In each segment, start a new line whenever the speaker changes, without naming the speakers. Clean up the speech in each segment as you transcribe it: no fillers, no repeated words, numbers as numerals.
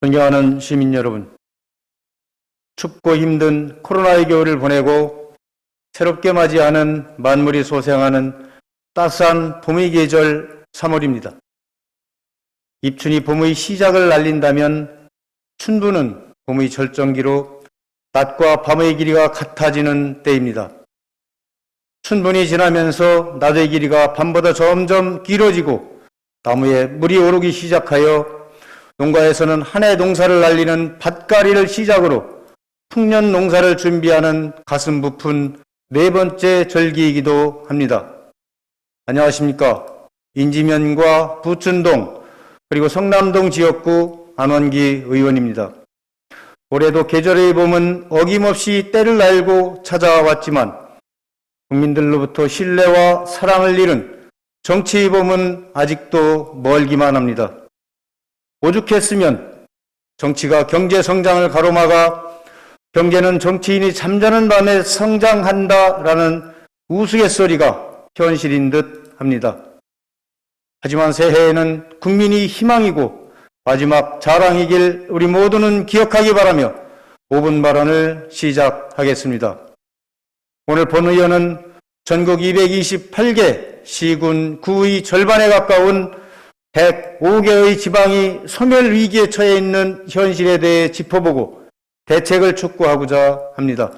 존경하는 시민 여러분, 춥고 힘든 코로나의 겨울을 보내고 새롭게 맞이하는 만물이 소생하는 따스한 봄의 계절 3월입니다. 입춘이 봄의 시작을 알린다면 춘부는 봄의 절정기로 낮과 밤의 길이가 같아지는 때입니다. 춘분이 지나면서 낮의 길이가 밤보다 점점 길어지고 나무에 물이 오르기 시작하여 농가에서는 한 해 농사를 날리는 밭갈이를 시작으로 풍년 농사를 준비하는 가슴 부푼 네 번째 절기이기도 합니다. 안녕하십니까. 인지면과 부춘동 그리고 성남동 지역구 안원기 의원입니다. 올해도 계절의 봄은 어김없이 때를 알고 찾아왔지만 국민들로부터 신뢰와 사랑을 잃은 정치의 봄은 아직도 멀기만 합니다. 오죽했으면 정치가 경제 성장을 가로막아 경제는 정치인이 잠자는 밤에 성장한다라는 우스갯소리가 현실인 듯 합니다. 하지만 새해에는 국민이 희망이고 마지막 자랑이길 우리 모두는 기억하기 바라며 5분 발언을 시작하겠습니다. 오늘 본 의원은 전국 228개 시군 구의 절반에 가까운 105개의 지방이 소멸 위기에 처해 있는 현실에 대해 짚어보고 대책을 촉구하고자 합니다.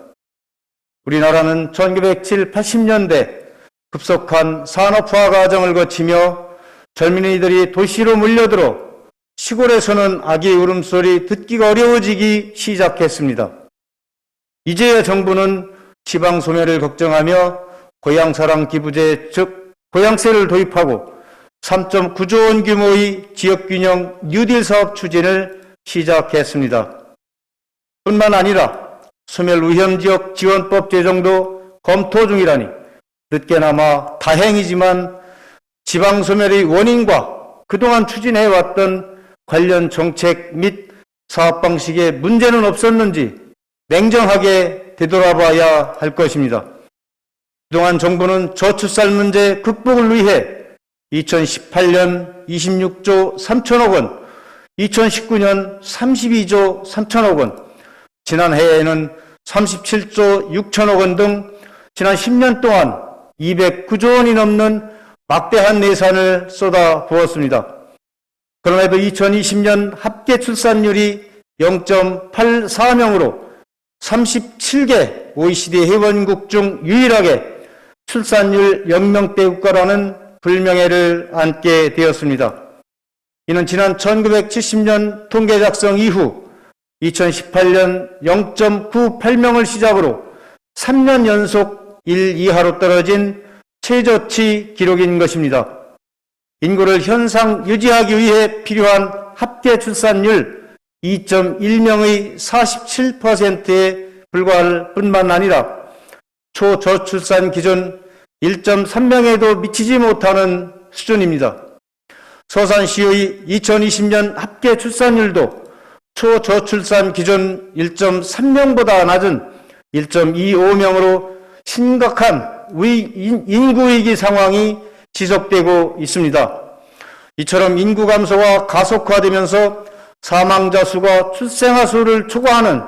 우리나라는 1970, 80년대 급속한 산업화 과정을 거치며 젊은이들이 도시로 몰려들어 시골에서는 아기 울음소리 듣기가 어려워지기 시작했습니다. 이제야 정부는 지방 소멸을 걱정하며 고향사랑 기부제 즉 고향세를 도입하고 3.9조 원 규모의 지역균형 뉴딜 사업 추진을 시작했습니다. 뿐만 아니라 소멸 위험지역 지원법 제정도 검토 중이라니 늦게나마 다행이지만 지방소멸의 원인과 그동안 추진해왔던 관련 정책 및 사업 방식에 문제는 없었는지 냉정하게 되돌아봐야 할 것입니다. 그동안 정부는 저출산 문제 극복을 위해 2018년 26조 3천억 원, 2019년 32조 3천억 원, 지난해에는 37조 6천억 원 등 지난 10년 동안 209조 원이 넘는 막대한 예산을 쏟아부었습니다. 그럼에도 2020년 합계 출산율이 0.84명으로 37개 OECD 회원국 중 유일하게 출산율 0명대 국가라는 불명예를 안게 되었습니다. 이는 지난 1970년 통계 작성 이후 2018년 0.98명을 시작으로 3년 연속 1 이하로 떨어진 최저치 기록인 것입니다. 인구를 현상 유지하기 위해 필요한 합계 출산율 2.1명의 47%에 불과할 뿐만 아니라 초저출산 기준 1.3명에도 미치지 못하는 수준입니다. 서산시의 2020년 합계 출산율도 초저출산 기준 1.3명보다 낮은 1.25명으로 심각한 인구위기 상황이 지속되고 있습니다. 이처럼 인구 감소가 가속화되면서 사망자 수가 출생아 수를 초과하는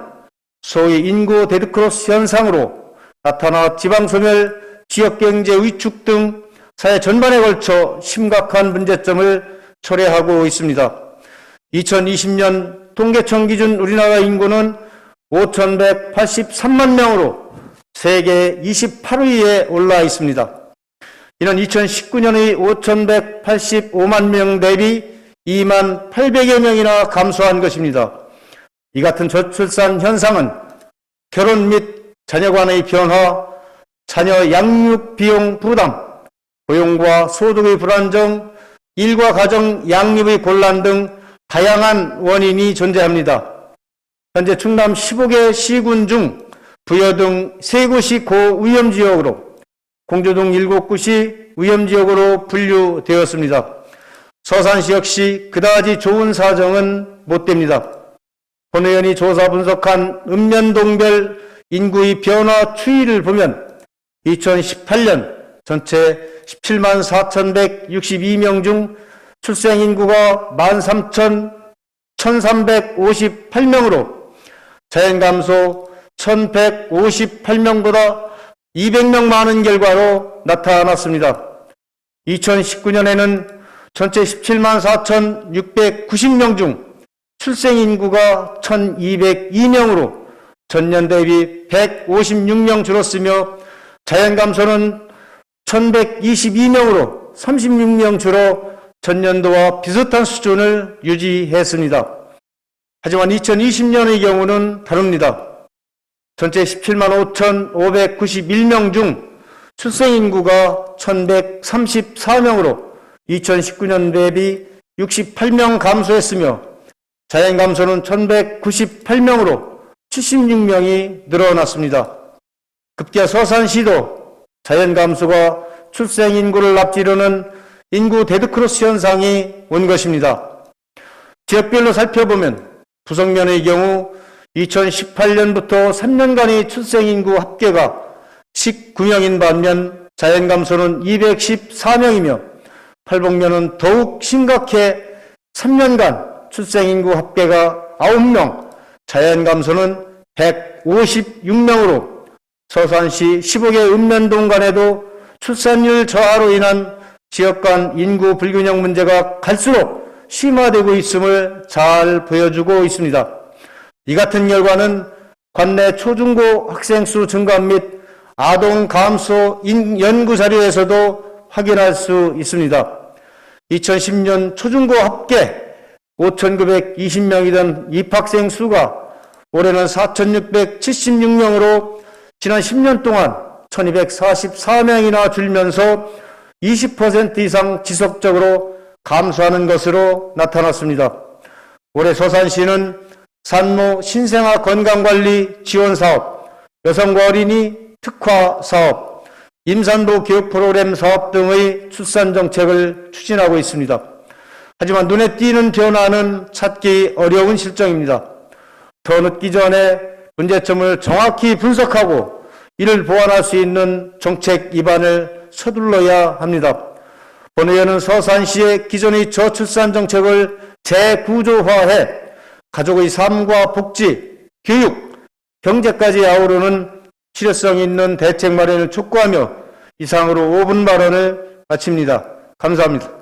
소위 인구 데드크로스 현상으로 나타나 지방소멸, 지역경제 위축 등 사회 전반에 걸쳐 심각한 문제점을 초래하고 있습니다. 2020년 통계청 기준 우리나라 인구는 5,183만 명으로 세계 28위에 올라 있습니다. 이는 2019년의 5,185만 명 대비 2만 800여 명이나 감소한 것입니다. 이 같은 저출산 현상은 결혼 및 자녀 간의 변화, 자녀 양육 비용 부담, 고용과 소득의 불안정, 일과 가정 양립의 곤란 등 다양한 원인이 존재합니다. 현재 충남 15개 시군 중 부여 등 3곳이 고위험지역으로 공주 등 7곳이 위험지역으로 분류되었습니다. 서산시 역시 그다지 좋은 사정은 못 됩니다. 본 의원이 조사 분석한 읍면동별 인구의 변화 추이를 보면 2018년 전체 17만 4,162명 중 출생 인구가 1358명으로 자연감소 1158명보다 200명 많은 결과로 나타났습니다. 2019년에는 전체 17만 4,690명 중 출생인구가 1,202명으로 전년 대비 156명 줄었으며 자연감소는 1,122명으로 36명 줄어 전년도와 비슷한 수준을 유지했습니다. 하지만 2020년의 경우는 다릅니다. 전체 17만 5,591명 중 출생인구가 1,134명으로 2019년 대비 68명 감소했으며 자연감소는 1,198명으로 76명이 늘어났습니다. 급기야 서산시도 자연감소가 출생인구를 앞지르는 인구 데드크로스 현상이 온 것입니다. 지역별로 살펴보면 부성면의 경우 2018년부터 3년간의 출생인구 합계가 19명인 반면 자연감소는 214명이며 팔복면은 더욱 심각해 3년간 출생인구 합계가 9명, 자연감소는 156명으로 서산시 15개 읍면동 간에도 출산율 저하로 인한 지역 간 인구 불균형 문제가 갈수록 심화되고 있음을 잘 보여주고 있습니다. 이 같은 결과는 관내 초중고 학생 수 증가 및 아동 감소 연구 자료에서도 확인할 수 있습니다. 2010년 초중고 합계 5,920명이던 입학생 수가 올해는 4,676명으로 지난 10년 동안 1,244명이나 줄면서 20% 이상 지속적으로 감소하는 것으로 나타났습니다. 올해 서산시는 산모 신생아 건강관리 지원사업, 여성과 어린이 특화사업, 임산부 교육 프로그램 사업 등의 출산 정책을 추진하고 있습니다. 하지만 눈에 띄는 변화는 찾기 어려운 실정입니다. 더 늦기 전에 문제점을 정확히 분석하고 이를 보완할 수 있는 정책 입안을 서둘러야 합니다. 본 의원은 서산시의 기존의 저출산 정책을 재구조화해 가족의 삶과 복지, 교육, 경제까지 아우르는 실효성 있는 대책 마련을 촉구하며 이상으로 5분 발언을 마칩니다. 감사합니다.